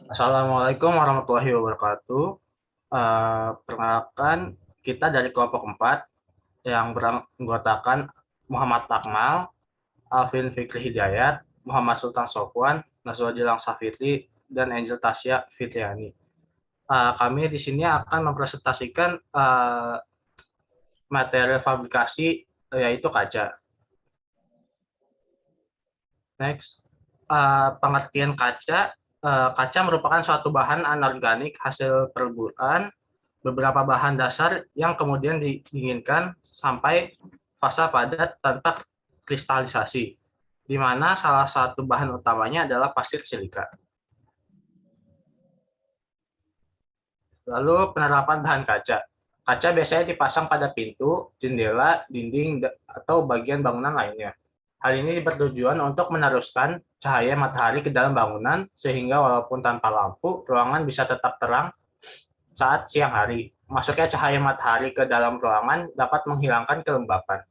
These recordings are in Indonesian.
Assalamualaikum warahmatullahi wabarakatuh. Perkenalkan, kita dari kelompok 4 yang beranggotakan Muhammad Akmal, Alvin Fikri Hidayat, Muhammad Sultan Sofwan, Nazwa Gilang Safitri, dan Angel Tasya Fitriani. Kami di sini akan mempresentasikan materi fabrikasi, yaitu kaca. Next, pengertian kaca. Kaca merupakan suatu bahan anorganik hasil perburuan beberapa bahan dasar yang kemudian didinginkan sampai fase padat tanpa kristalisasi, di mana salah satu bahan utamanya adalah pasir silika. Lalu penerapan bahan kaca. Kaca biasanya dipasang pada pintu, jendela, dinding, atau bagian bangunan lainnya. Hal ini bertujuan untuk meneruskan cahaya matahari ke dalam bangunan, sehingga walaupun tanpa lampu, ruangan bisa tetap terang saat siang hari. Masuknya cahaya matahari ke dalam ruangan dapat menghilangkan kelembapan.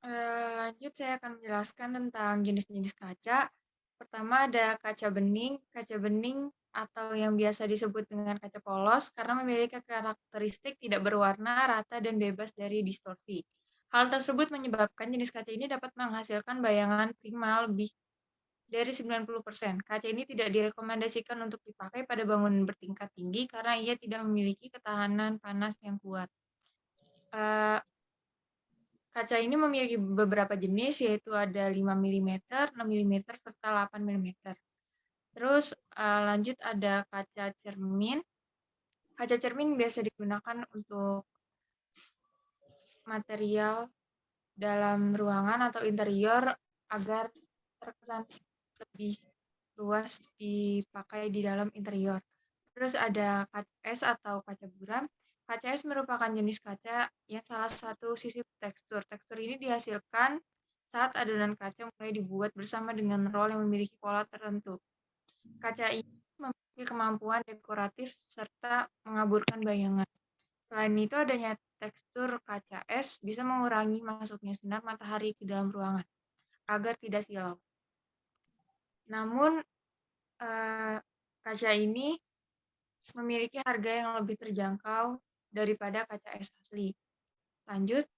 Lanjut saya akan menjelaskan tentang jenis-jenis kaca. Pertama ada kaca bening. Kaca bening atau yang biasa disebut dengan kaca polos karena memiliki karakteristik tidak berwarna, rata, dan bebas dari distorsi. Hal tersebut menyebabkan jenis kaca ini dapat menghasilkan bayangan prima lebih dari 90%. Kaca ini tidak direkomendasikan untuk dipakai pada bangunan bertingkat tinggi karena ia tidak memiliki ketahanan panas yang kuat. Kaca ini memiliki beberapa jenis, yaitu ada 5 mm, 6 mm, serta 8 mm. Terus lanjut ada kaca cermin. Kaca cermin biasa digunakan untuk material dalam ruangan atau interior agar terkesan lebih luas dipakai di dalam interior. Terus ada kaca es atau kaca buram. Kaca es merupakan jenis kaca yang salah satu sisi tekstur. Tekstur ini dihasilkan saat adonan kaca mulai dibuat bersama dengan roll yang memiliki pola tertentu. Kaca ini memiliki kemampuan dekoratif serta mengaburkan bayangan. Selain itu, adanya tekstur kaca es bisa mengurangi masuknya sinar matahari ke dalam ruangan agar tidak silau. Namun, kaca ini memiliki harga yang lebih terjangkau daripada kaca es asli. Lanjut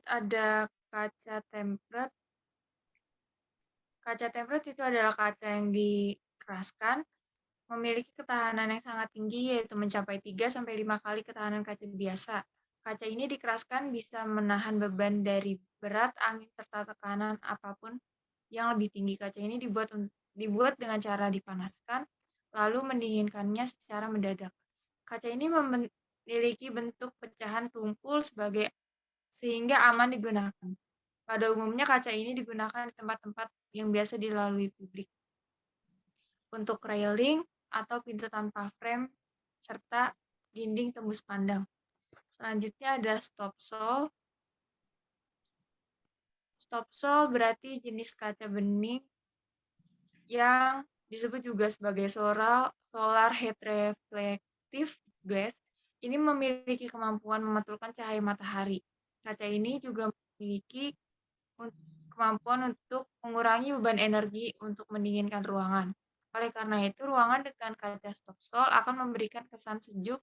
ada kaca tempered. Kaca tempered itu adalah kaca yang dikeraskan, memiliki ketahanan yang sangat tinggi, yaitu mencapai 3-5 kali ketahanan kaca biasa. Kaca ini dikeraskan bisa menahan beban dari berat, angin, serta tekanan apapun yang lebih tinggi. Kaca ini dibuat dengan cara dipanaskan, lalu mendinginkannya secara mendadak. Kaca ini memiliki bentuk pecahan tumpul sehingga aman digunakan. Pada umumnya kaca ini digunakan di tempat-tempat yang biasa dilalui publik. Untuk railing atau pintu tanpa frame, serta dinding tembus pandang. Selanjutnya ada stop sol. Stop sol berarti jenis kaca bening yang disebut juga sebagai solar heat reflective glass. Ini memiliki kemampuan memantulkan cahaya matahari. Kaca ini juga memiliki kemampuan untuk mengurangi beban energi untuk mendinginkan ruangan. Oleh karena itu, ruangan dengan kaca stop sol akan memberikan kesan sejuk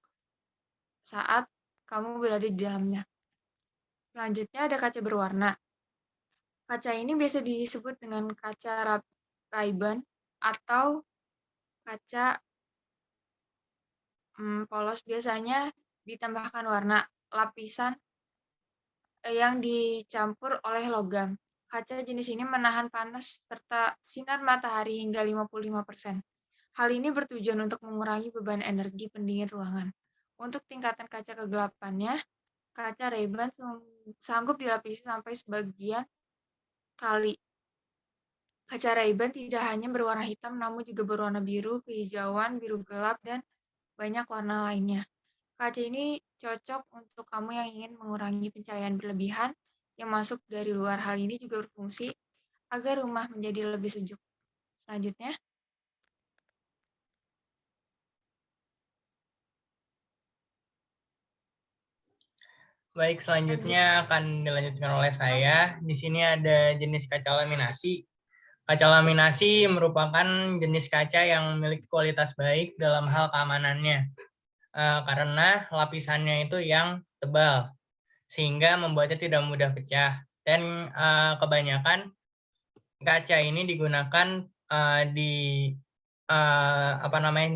saat kamu berada di dalamnya. Selanjutnya ada kaca berwarna. Kaca ini biasa disebut dengan kaca Ray-Ban atau kaca polos. Biasanya ditambahkan warna lapisan yang dicampur oleh logam. Kaca jenis ini menahan panas serta sinar matahari hingga 55%. Hal ini bertujuan untuk mengurangi beban energi pendingin ruangan. Untuk tingkatan kaca kegelapannya, kaca Ray-Ban sanggup dilapisi sampai sebagian kali. Kaca Ray-Ban tidak hanya berwarna hitam, namun juga berwarna biru, kehijauan, biru gelap, dan banyak warna lainnya. Kaca ini cocok untuk kamu yang ingin mengurangi pencahayaan berlebihan yang masuk dari luar. Hal ini juga berfungsi agar rumah menjadi lebih sejuk. Selanjutnya, Baik, Lanjut. selanjutnya akan dilanjutkan oleh saya. Di sini ada jenis kaca laminasi. Kaca laminasi merupakan jenis kaca yang memiliki kualitas baik dalam hal keamanannya, karena lapisannya itu yang tebal, sehingga membuatnya tidak mudah pecah. Dan kebanyakan kaca ini digunakan di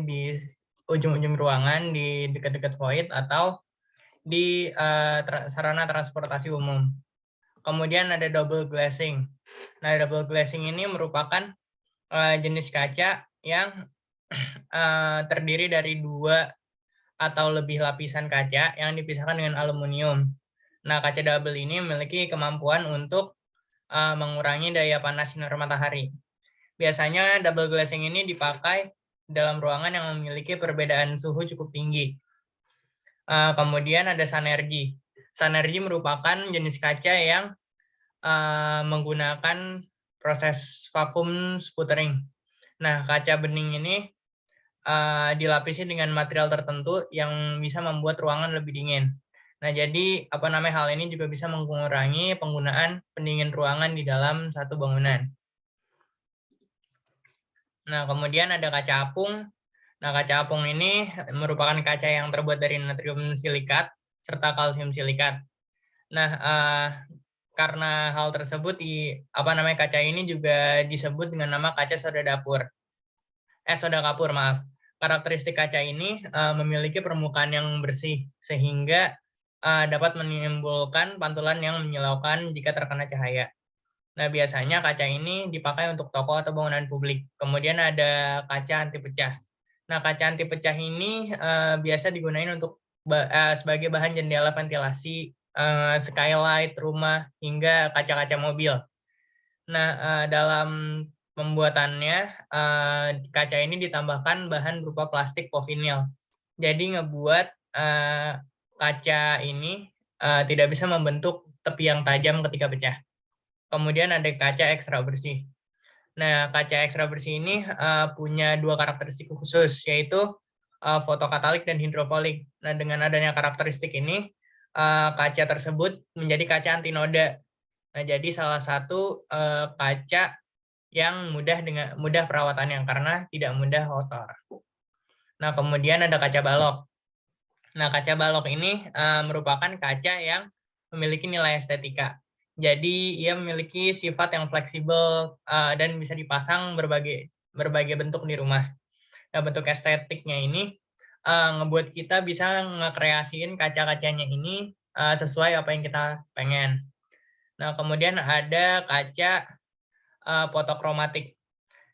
di ujung-ujung ruangan, di dekat-dekat void atau di sarana transportasi umum. Kemudian ada double glazing. Nah, double glazing ini merupakan jenis kaca yang terdiri dari 2 atau lebih lapisan kaca yang dipisahkan dengan aluminium. Nah, kaca double ini memiliki kemampuan untuk mengurangi daya panas sinar matahari. Biasanya double glazing ini dipakai dalam ruangan yang memiliki perbedaan suhu cukup tinggi. Kemudian ada Sanergy. Sanergy merupakan jenis kaca yang menggunakan proses vakum sputtering. Nah, kaca bening ini dilapisi dengan material tertentu yang bisa membuat ruangan lebih dingin. Nah, jadi hal ini juga bisa mengurangi penggunaan pendingin ruangan di dalam satu bangunan. Nah, kemudian ada kaca apung. Nah, kaca apung ini merupakan kaca yang terbuat dari natrium silikat serta kalsium silikat. Nah, karena hal tersebut kaca ini juga disebut dengan nama kaca soda kapur, maaf. Karakteristik kaca ini memiliki permukaan yang bersih sehingga dapat menimbulkan pantulan yang menyilaukan jika terkena cahaya. Nah, biasanya kaca ini dipakai untuk toko atau bangunan publik. Kemudian ada kaca anti pecah. Nah, kaca anti pecah ini biasa digunakan untuk sebagai bahan jendela ventilasi, skylight rumah, hingga kaca-kaca mobil. Nah, dalam pembuatannya, kaca ini ditambahkan bahan berupa plastik povinil. Jadi ngebuat kaca ini tidak bisa membentuk tepi yang tajam ketika pecah. Kemudian ada kaca ekstra bersih. Nah, kaca ekstra bersih ini punya 2 karakteristik khusus, yaitu fotokatalik dan hidrofolik. Nah, dengan adanya karakteristik ini, kaca tersebut menjadi kaca anti noda. Nah, jadi salah satu kaca yang mudah perawatannya karena tidak mudah kotor. Nah, kemudian ada kaca balok. Nah, kaca balok ini merupakan kaca yang memiliki nilai estetika. Jadi, ia memiliki sifat yang fleksibel dan bisa dipasang berbagai bentuk di rumah. Nah, bentuk estetiknya ini ngebuat kita bisa ngekreasiin kaca-kacanya ini sesuai apa yang kita pengen. Nah, kemudian ada kaca fotokromatik.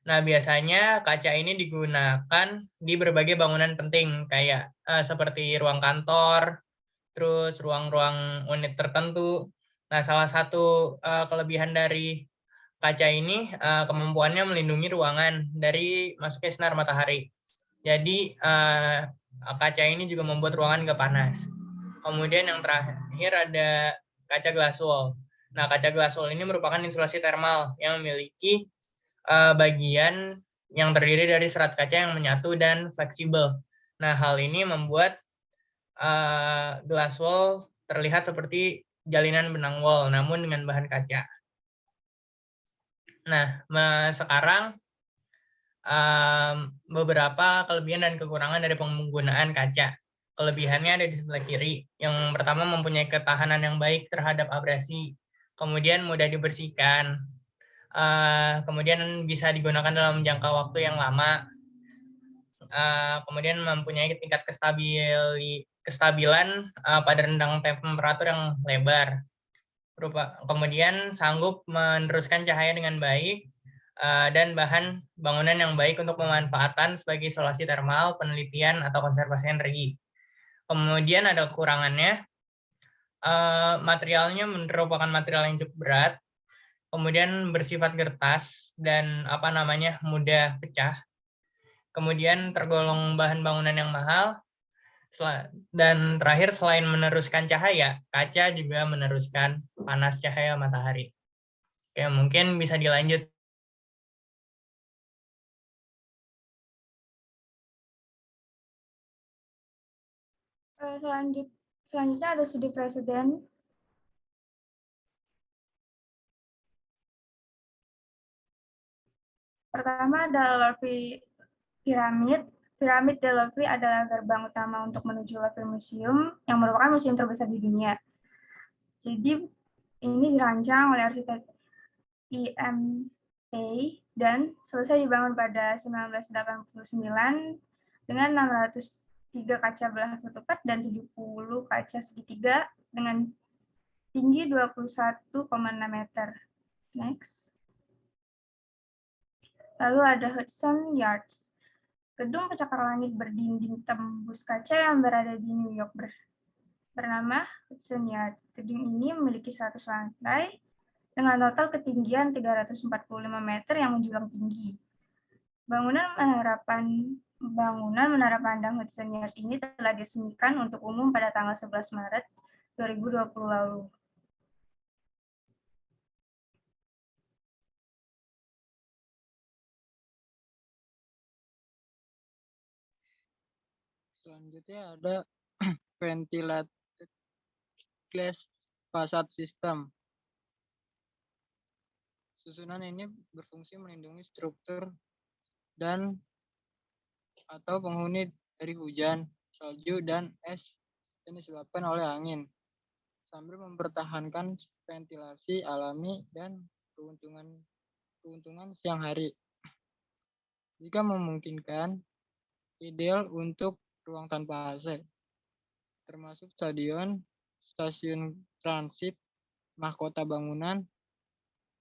Nah, biasanya kaca ini digunakan di berbagai bangunan penting, kayak seperti ruang kantor, terus ruang-ruang unit tertentu. Nah, salah satu kelebihan dari kaca ini kemampuannya melindungi ruangan dari masuknya sinar matahari. Jadi, kaca ini juga membuat ruangan nggak panas. Kemudian yang terakhir ada kaca glass wall. Nah, kaca glass wall ini merupakan insulasi termal yang memiliki bagian yang terdiri dari serat kaca yang menyatu dan fleksibel. Nah, hal ini membuat glass wall terlihat seperti jalinan benang wol, namun dengan bahan kaca. Nah, sekarang beberapa kelebihan dan kekurangan dari penggunaan kaca. Kelebihannya ada di sebelah kiri. Yang pertama, mempunyai ketahanan yang baik terhadap abrasi. Kemudian mudah dibersihkan. Kemudian bisa digunakan dalam jangka waktu yang lama. Kemudian mempunyai tingkat kestabilan pada rentang temperatur yang lebar. Kemudian sanggup meneruskan cahaya dengan baik dan bahan bangunan yang baik untuk pemanfaatan sebagai isolasi termal, penelitian, atau konservasi energi. Kemudian ada kekurangannya, materialnya merupakan material yang cukup berat, kemudian bersifat gertas dan mudah pecah. Kemudian tergolong bahan bangunan yang mahal, dan terakhir selain meneruskan cahaya, kaca juga meneruskan panas cahaya matahari. Oke, mungkin bisa dilanjut. Selanjutnya ada studi preseden. Pertama ada Louvre Piramid. Piramid de Louvre adalah gerbang utama untuk menuju Louvre Museum, yang merupakan museum terbesar di dunia. Jadi ini dirancang oleh arsitek IMA dan selesai dibangun pada 1989 dengan 603 kaca belah ketupat dan 70 kaca segitiga dengan tinggi 21,6 meter. Next. Lalu ada Hudson Yards, gedung pencakar langit berdinding tembus kaca yang berada di New York bernama Hudson Yard. Gedung ini memiliki 100 lantai dengan total ketinggian 345 meter yang menjulang tinggi. Bangunan Menara Pandang Hudson Yard ini telah diresmikan untuk umum pada tanggal 11 Maret 2020 lalu. Selanjutnya ada ventilated glass facade system. Susunan ini berfungsi melindungi struktur dan atau penghuni dari hujan, salju, dan es yang disebabkan oleh angin, sambil mempertahankan ventilasi alami dan keuntungan siang hari. Jika memungkinkan, ideal untuk ruang tanpa AC, termasuk stadion, stasiun transit, mahkota bangunan,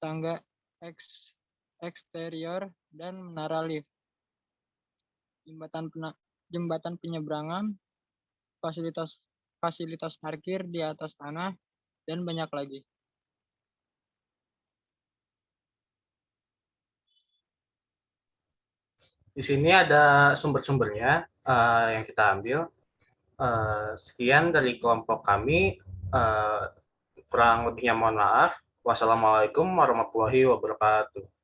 tangga eksterior, dan menara lift, jembatan penyeberangan, fasilitas parkir di atas tanah, dan banyak lagi. Di sini ada sumber-sumbernya yang kita ambil. Sekian dari kelompok kami. Kurang lebihnya mohon maaf. Wassalamualaikum warahmatullahi wabarakatuh.